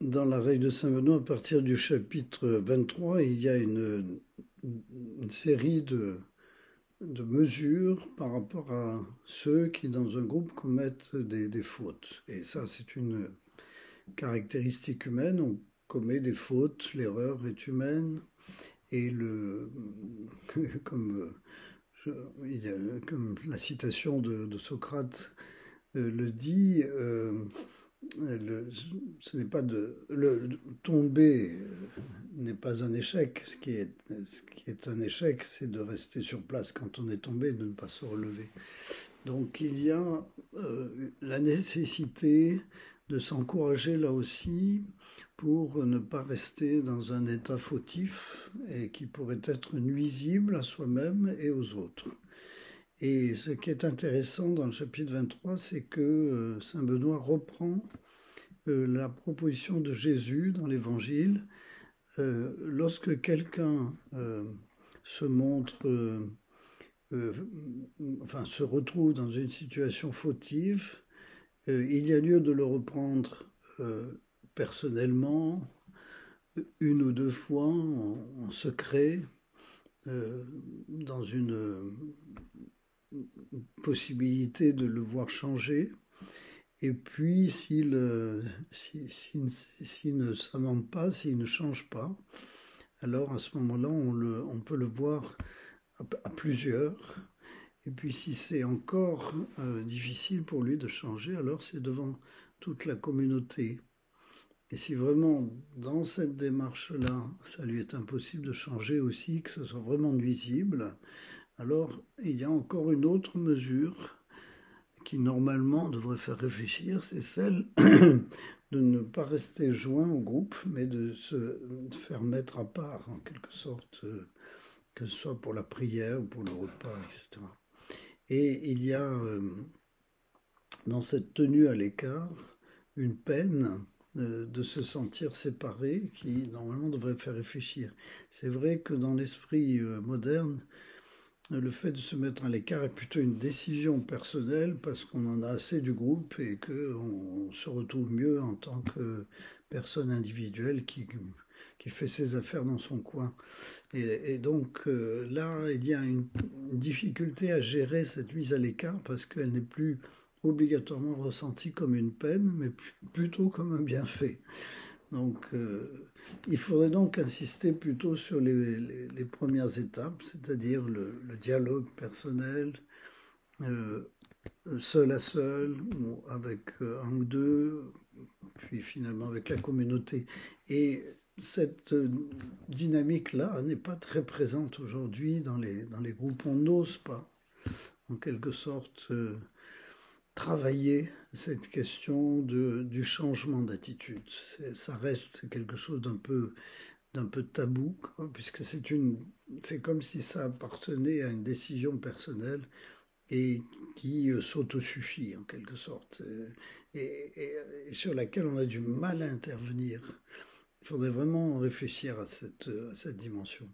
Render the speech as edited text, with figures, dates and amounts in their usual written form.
Dans la règle de Saint Benoît, à partir du chapitre 23, il y a une série de mesures par rapport à ceux qui, dans un groupe, commettent des fautes. Et ça, c'est une caractéristique humaine. On commet des fautes, l'erreur est humaine. Et comme, il y a, comme la citation de Socrate le dit, le, ce n'est pas le tomber n'est pas un échec. Ce qui est un échec, c'est de rester sur place quand on est tombé, de ne pas se relever. Donc il y a la nécessité de s'encourager là aussi pour ne pas rester dans un état fautif et qui pourrait être nuisible à soi-même et aux autres. Et ce qui est intéressant dans le chapitre 23, c'est que Saint Benoît reprend la proposition de Jésus dans l'Évangile. Lorsque quelqu'un se montre, euh, enfin se retrouve dans une situation fautive, il y a lieu de le reprendre personnellement, une ou deux fois, en secret, dans une possibilité de le voir changer. Et puis, s'il ne s'amende pas, s'il ne change pas, alors à ce moment-là, on peut le voir à plusieurs. Et puis, si c'est encore difficile pour lui de changer, alors c'est devant toute la communauté. Et si vraiment, dans cette démarche-là, ça lui est impossible de changer aussi, que ce soit vraiment nuisible, alors il y a encore une autre mesure qui normalement devrait faire réfléchir, c'est celle de ne pas rester joint au groupe, mais de se faire mettre à part, en quelque sorte, que ce soit pour la prière ou pour le repas, etc. Et il y a dans cette tenue à l'écart une peine de se sentir séparé qui normalement devrait faire réfléchir. C'est vrai que dans l'esprit moderne, le fait de se mettre à l'écart est plutôt une décision personnelle parce qu'on en a assez du groupe et qu'on se retrouve mieux en tant que personne individuelle qui fait ses affaires dans son coin. Et donc là, il y a une difficulté à gérer cette mise à l'écart parce qu'elle n'est plus obligatoirement ressentie comme une peine, mais plutôt comme un bienfait. Donc, il faudrait donc insister plutôt sur les premières étapes, c'est-à-dire le dialogue personnel, euh, seul à seul, ou avec un ou deux, puis finalement avec la communauté. Et cette dynamique-là n'est pas très présente aujourd'hui dans les groupes. On n'ose pas, en quelque sorte, travailler cette question du changement d'attitude. Ça reste quelque chose d'un peu tabou, quoi, puisque c'est comme si ça appartenait à une décision personnelle et qui s'autosuffit en quelque sorte, et sur laquelle on a du mal à intervenir. Il faudrait vraiment réfléchir à cette dimension.